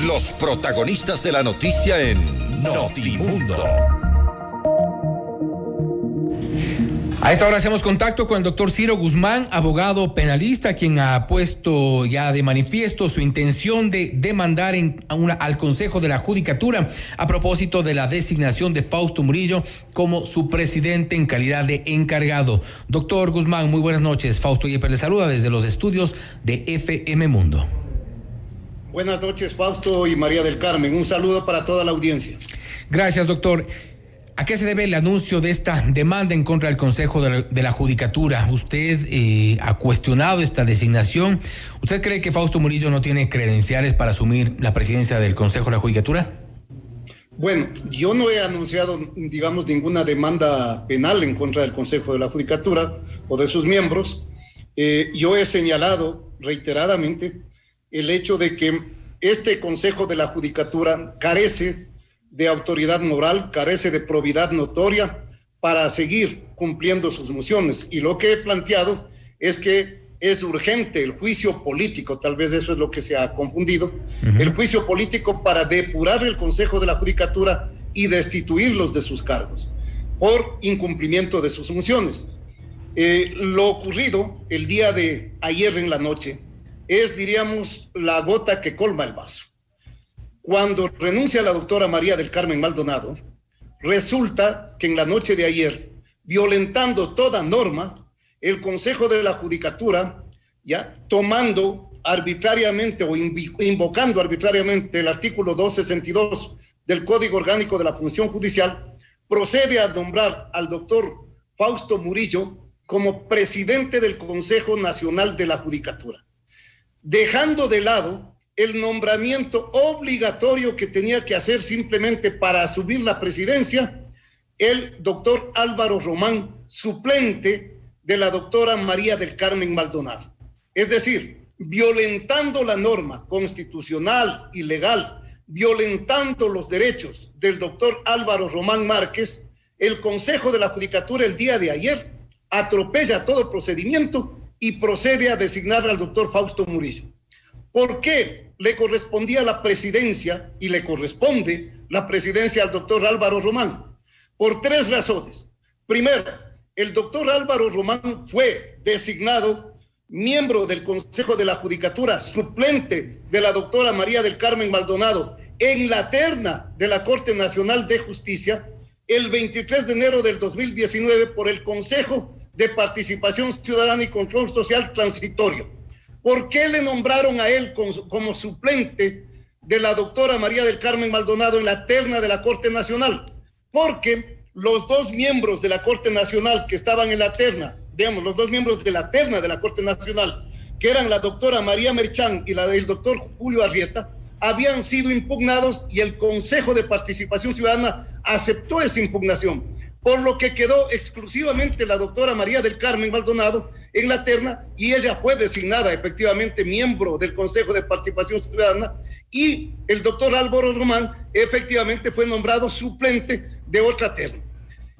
Los protagonistas de la noticia en Notimundo. A esta hora hacemos contacto con el doctor Ciro Guzmán, abogado penalista, quien ha puesto ya de manifiesto su intención de demandar al Consejo de la Judicatura a propósito de la designación de Fausto Murillo como su presidente en calidad de encargado. Doctor Guzmán, muy buenas noches. Fausto Yepes le saluda desde los estudios de FM Mundo. Buenas noches, Fausto y María del Carmen. Un saludo para toda la audiencia. Gracias, doctor. ¿A qué se debe el anuncio de esta demanda en contra del Consejo de la Judicatura? Usted ha cuestionado esta designación. ¿Usted cree que Fausto Murillo no tiene credenciales para asumir la presidencia del Consejo de la Judicatura? Bueno, yo no he anunciado, digamos, ninguna demanda penal en contra del Consejo de la Judicatura o de sus miembros. Yo he señalado reiteradamente el hecho de que este Consejo de la Judicatura carece de autoridad moral, carece de probidad notoria para seguir cumpliendo sus funciones. Y lo que he planteado es que es urgente el juicio político, tal vez eso es lo que se ha confundido, el juicio político para depurar el Consejo de la Judicatura y destituirlos de sus cargos por incumplimiento de sus funciones. Lo ocurrido el día de ayer en la noche es, diríamos, la gota que colma el vaso. Cuando renuncia la doctora María del Carmen Maldonado, resulta que en la noche de ayer, violentando toda norma, el Consejo de la Judicatura, ya tomando arbitrariamente o invocando arbitrariamente el artículo 262 del Código Orgánico de la Función Judicial, procede a nombrar al doctor Fausto Murillo como presidente del Consejo Nacional de la Judicatura, dejando de lado el nombramiento obligatorio que tenía que hacer simplemente para asumir la presidencia el doctor Álvaro Román, suplente de la doctora María del Carmen Maldonado. Es decir, violentando la norma constitucional y legal, violentando los derechos del doctor Álvaro Román Márquez, el Consejo de la Judicatura el día de ayer atropella todo procedimiento y procede a designar al doctor Fausto Murillo. ¿Por qué le correspondía la presidencia y le corresponde la presidencia al doctor Álvaro Román? Por tres razones. Primero, el doctor Álvaro Román fue designado miembro del Consejo de la Judicatura, suplente de la doctora María del Carmen Maldonado en la terna de la Corte Nacional de Justicia el 23 de enero del 2019 por el Consejo de Participación Ciudadana y Control Social Transitorio. ¿Por qué le nombraron a él como suplente de la doctora María del Carmen Maldonado en la terna de la Corte Nacional? Porque los dos miembros de la Corte Nacional que estaban en la terna, digamos, los dos miembros de la terna de la Corte Nacional, que eran la doctora María Merchán y el doctor Julio Arrieta, habían sido impugnados y el Consejo de Participación Ciudadana aceptó esa impugnación, por lo que quedó exclusivamente la doctora María del Carmen Maldonado en la terna y ella fue designada efectivamente miembro del Consejo de Participación Ciudadana y el doctor Álvaro Román efectivamente fue nombrado suplente de otra terna.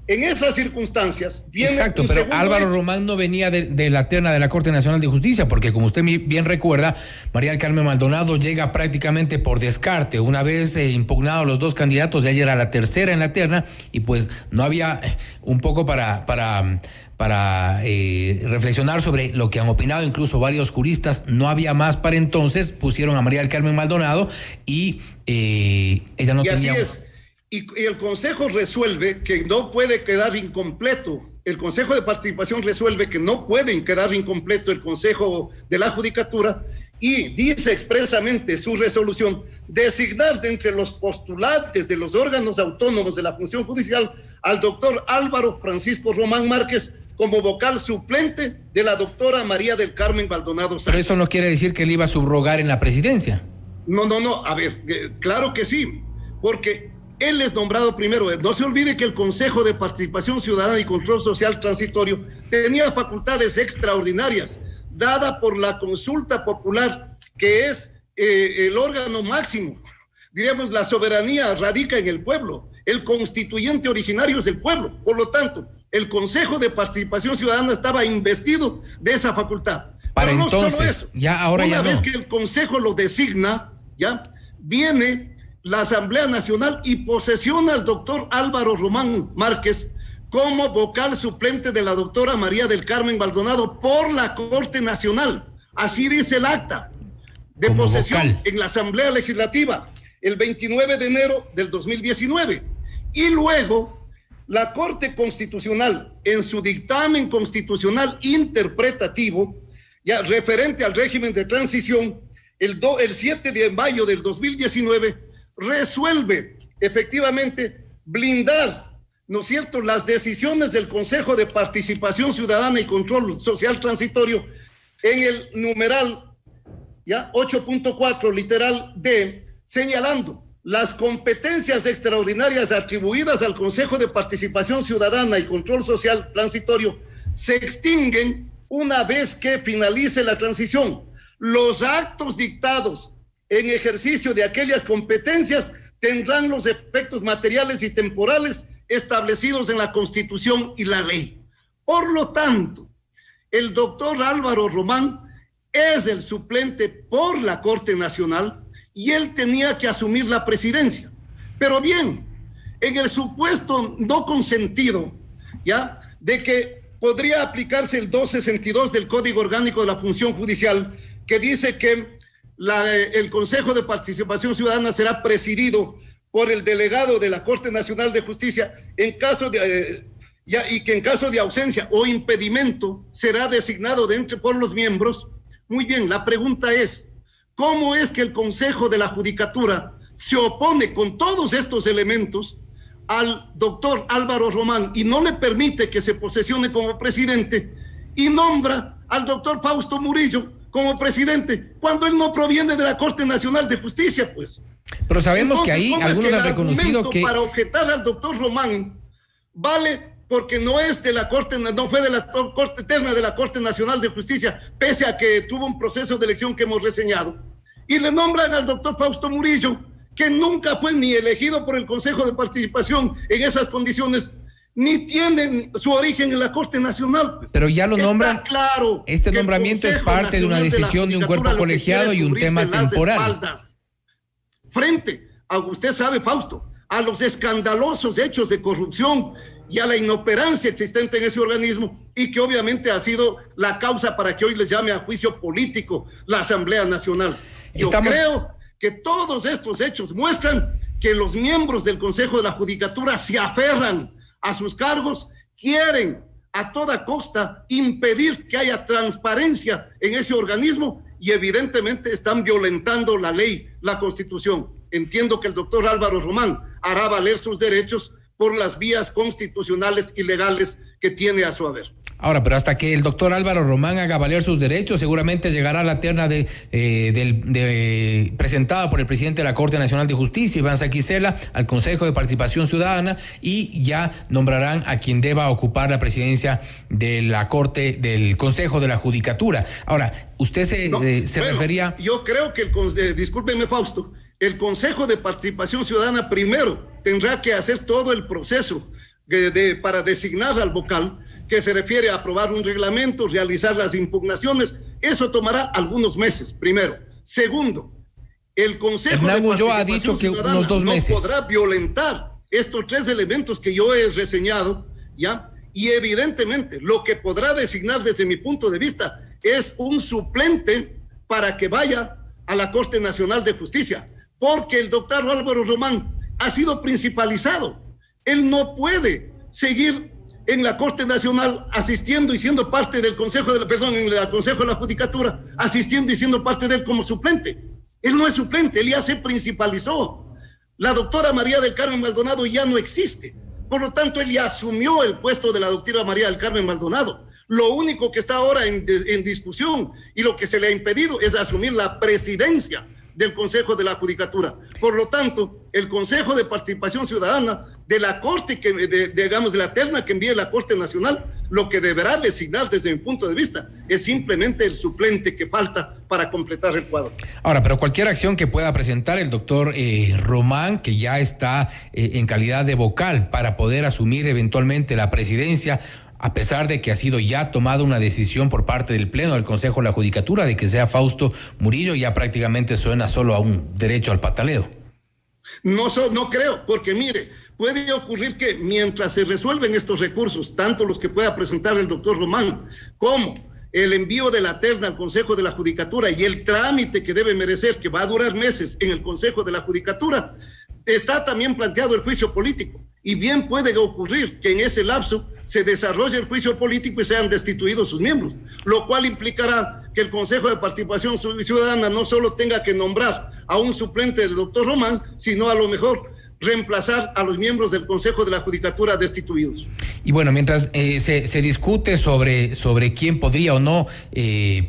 En esas circunstancias viene... Exacto, pero Álvaro Román no venía de la terna de la Corte Nacional de Justicia, porque como usted bien recuerda, María del Carmen Maldonado llega prácticamente por descarte. Una vez impugnados los dos candidatos, ya era la tercera en la terna, y pues no había un poco para reflexionar sobre lo que han opinado incluso varios juristas. No había más para entonces, pusieron a María del Carmen Maldonado y ella no tenía... Así es. Y el Consejo resuelve que no puede quedar incompleto. El Consejo de Participación resuelve que no pueden quedar incompleto el Consejo de la Judicatura y dice expresamente su resolución designar de entre los postulantes de los órganos autónomos de la función judicial al doctor Álvaro Francisco Román Márquez como vocal suplente de la doctora María del Carmen Maldonado Sánchez. Pero eso no quiere decir que él iba a subrogar en la presidencia. No, a ver, claro que sí, porque él es nombrado primero. No se olvide que el Consejo de Participación Ciudadana y Control Social Transitorio tenía facultades extraordinarias, dada por la consulta popular, que es el órgano máximo. Diríamos, la soberanía radica en el pueblo, el constituyente originario es el pueblo. Por lo tanto, el Consejo de Participación Ciudadana estaba investido de esa facultad. Para pero entonces, no solo eso, ya ahora una ya vez no. que el Consejo lo designa, ya viene la Asamblea Nacional y posesiona al doctor Álvaro Román Márquez como vocal suplente de la doctora María del Carmen Maldonado por la Corte Nacional. Así dice el acta de como posesión vocal en la Asamblea Legislativa el 29 de enero del 2019. Y luego la Corte Constitucional, en su dictamen constitucional interpretativo, ya referente al régimen de transición, el 7 de mayo del 2019, resuelve efectivamente blindar, ¿no es cierto?, las decisiones del Consejo de Participación Ciudadana y Control Social Transitorio en el numeral 8.4, literal D, señalando las competencias extraordinarias atribuidas al Consejo de Participación Ciudadana y Control Social Transitorio se extinguen una vez que finalice la transición. Los actos dictados en ejercicio de aquellas competencias tendrán los efectos materiales y temporales establecidos en la Constitución y la ley. Por lo tanto, el doctor Álvaro Román es el suplente por la Corte Nacional y él tenía que asumir la presidencia. Pero bien, en el supuesto no consentido, ¿ya?, de que podría aplicarse el 262 del Código Orgánico de la Función Judicial, que dice que el Consejo de Participación Ciudadana será presidido por el delegado de la Corte Nacional de Justicia en caso de y que en caso de ausencia o impedimento será designado por los miembros. Muy bien, la pregunta es, ¿cómo es que el Consejo de la Judicatura se opone con todos estos elementos al doctor Álvaro Román y no le permite que se posesione como presidente y nombra al doctor Fausto Murillo como presidente cuando él no proviene de la Corte Nacional de Justicia, pues? Pero sabemos entonces, que ahí algunos han reconocido que para objetar al doctor Román vale porque no es de la Corte, no fue de la Corte Eterna de la Corte Nacional de Justicia, pese a que tuvo un proceso de elección que hemos reseñado. Y le nombran al doctor Fausto Murillo, que nunca fue ni elegido por el Consejo de Participación en esas condiciones, ni tiene su origen en la Corte Nacional. Pero ya lo nombran. Claro, este nombramiento es parte de una decisión de un cuerpo colegiado y un tema temporal. Frente a, usted sabe, Fausto, a los escandalosos hechos de corrupción y a la inoperancia existente en ese organismo, y que obviamente ha sido la causa para que hoy les llame a juicio político la Asamblea Nacional. Yo creo que todos estos hechos muestran que los miembros del Consejo de la Judicatura se aferran a sus cargos, quieren a toda costa impedir que haya transparencia en ese organismo y evidentemente están violentando la ley, la Constitución. Entiendo que el doctor Álvaro Román hará valer sus derechos por las vías constitucionales y legales que tiene a su haber. Ahora, pero hasta que el doctor Álvaro Román haga valer sus derechos, seguramente llegará la terna presentada por el presidente de la Corte Nacional de Justicia, Iván Saquicela, al Consejo de Participación Ciudadana, y ya nombrarán a quien deba ocupar la presidencia de la Corte, del Consejo de la Judicatura. Ahora, usted se refería... Yo creo que discúlpeme, Fausto, el Consejo de Participación Ciudadana primero tendrá que hacer todo el proceso para designar al vocal, que se refiere a aprobar un reglamento, realizar las impugnaciones. Eso tomará algunos meses, primero. Segundo, el Consejo de Participación ha dicho que Ciudadana unos 2 meses. No podrá violentar estos 3 elementos que yo he reseñado, ¿ya? Y evidentemente lo que podrá designar desde mi punto de vista es un suplente para que vaya a la Corte Nacional de Justicia, porque el doctor Álvaro Román ha sido principalizado. Él no puede seguir en la Corte Nacional asistiendo y siendo parte del Consejo en el Consejo de la Judicatura, asistiendo y siendo parte de él como suplente. Él no es suplente, él ya se principalizó. La doctora María del Carmen Maldonado ya no existe. Por lo tanto, él ya asumió el puesto de la doctora María del Carmen Maldonado. Lo único que está ahora en discusión y lo que se le ha impedido es asumir la presidencia del Consejo de la Judicatura. Por lo tanto, el Consejo de Participación Ciudadana de la Corte, de la terna que envíe la Corte Nacional, lo que deberá designar desde mi punto de vista es simplemente el suplente que falta para completar el cuadro. Ahora, pero cualquier acción que pueda presentar el doctor Román, que ya está en calidad de vocal para poder asumir eventualmente la presidencia, a pesar de que ha sido ya tomada una decisión por parte del Pleno del Consejo de la Judicatura de que sea Fausto Murillo, ya prácticamente suena solo a un derecho al pataleo. No creo, porque mire, puede ocurrir que mientras se resuelven estos recursos, tanto los que pueda presentar el doctor Román como el envío de la terna al Consejo de la Judicatura y el trámite que debe merecer, que va a durar meses en el Consejo de la Judicatura, está también planteado el juicio político. Y bien puede ocurrir que en ese lapso se desarrolle el juicio político y sean destituidos sus miembros, lo cual implicará que el Consejo de Participación Ciudadana no solo tenga que nombrar a un suplente del doctor Román, sino a lo mejor reemplazar a los miembros del Consejo de la Judicatura destituidos. Y bueno, mientras se discute sobre quién podría o no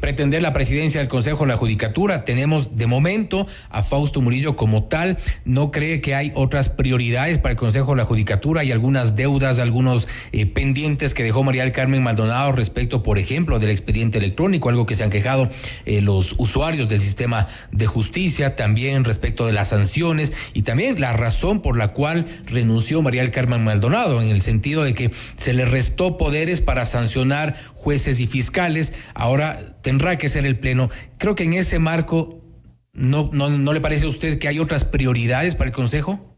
pretender la presidencia del Consejo de la Judicatura, tenemos de momento a Fausto Murillo como tal. ¿No cree que hay otras prioridades para el Consejo de la Judicatura? Hay algunas deudas, algunos pendientes que dejó María del Carmen Maldonado respecto, por ejemplo, del expediente electrónico, algo que se han quejado los usuarios del sistema de justicia, también respecto de las sanciones y también la razón por la cual renunció María del Carmen Maldonado, en el sentido de que se le restó poderes para sancionar jueces y fiscales. Ahora tendrá que ser el Pleno. Creo que en ese marco, ¿no le parece a usted que hay otras prioridades para el Consejo?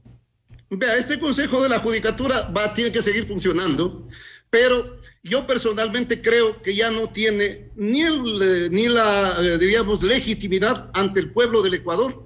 Vea, este Consejo de la Judicatura tiene que seguir funcionando, pero yo personalmente creo que ya no tiene ni la diríamos, legitimidad ante el pueblo del Ecuador.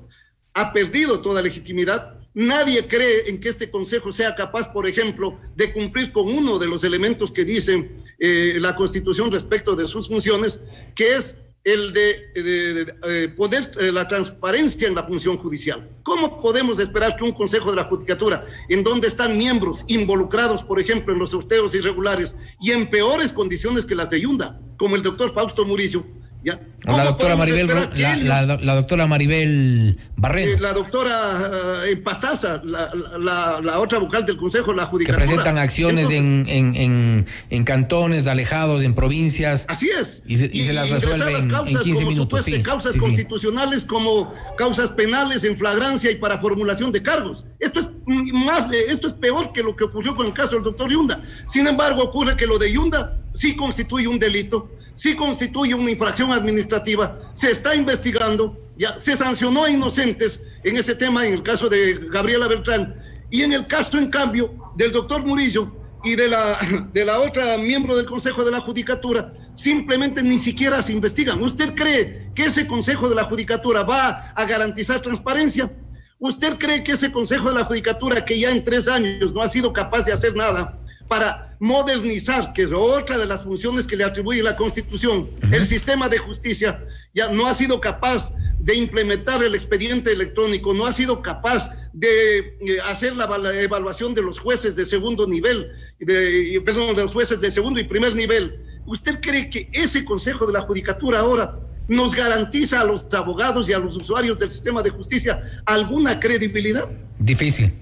Ha perdido toda legitimidad. Nadie cree en que este Consejo sea capaz, por ejemplo, de cumplir con uno de los elementos que dice la Constitución respecto de sus funciones, que es el de poner la transparencia en la función judicial. ¿Cómo podemos esperar que un Consejo de la Judicatura, en donde están miembros involucrados, por ejemplo, en los sorteos irregulares y en peores condiciones que las de Yunda, como el doctor Fausto Murillo, ¿ya? La doctora Maribel, la doctora Maribel Barreno. La doctora Pastaza, la otra vocal del Consejo de la Judicatura. Que presentan acciones en cantones alejados, en provincias. Así es. Y se las resuelve en 15 minutos. Sí, causas constitucionales como causas penales en flagrancia y para formulación de cargos. Esto es peor que lo que ocurrió con el caso del doctor Yunda. Sin embargo, ocurre que lo de Yunda sí constituye un delito, sí constituye una infracción administrativa, se está investigando, ya se sancionó a inocentes en ese tema, en el caso de Gabriela Beltrán, y en el caso, en cambio, del doctor Murillo y de la otra miembro del Consejo de la Judicatura, simplemente ni siquiera se investigan. ¿Usted cree que ese Consejo de la Judicatura va a garantizar transparencia? ¿Usted cree que ese Consejo de la Judicatura, que ya en 3 años no ha sido capaz de hacer nada para modernizar, que es otra de las funciones que le atribuye la Constitución, el sistema de justicia, ya no ha sido capaz de implementar el expediente electrónico, no ha sido capaz de hacer la evaluación de los jueces de segundo nivel, de los jueces de segundo y primer nivel? ¿Usted cree que ese Consejo de la Judicatura ahora nos garantiza a los abogados y a los usuarios del sistema de justicia alguna credibilidad? Difícil.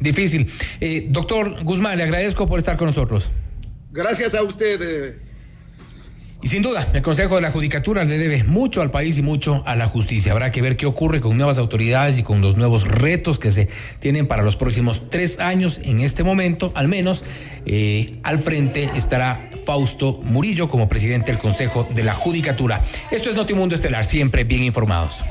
Doctor Guzmán, le agradezco por estar con nosotros. Gracias a usted. Y sin duda, el Consejo de la Judicatura le debe mucho al país y mucho a la justicia. Habrá que ver qué ocurre con nuevas autoridades y con los nuevos retos que se tienen para los próximos 3 años. En este momento, al menos, al frente estará Fausto Murillo como presidente del Consejo de la Judicatura. Esto es Notimundo Estelar, siempre bien informados.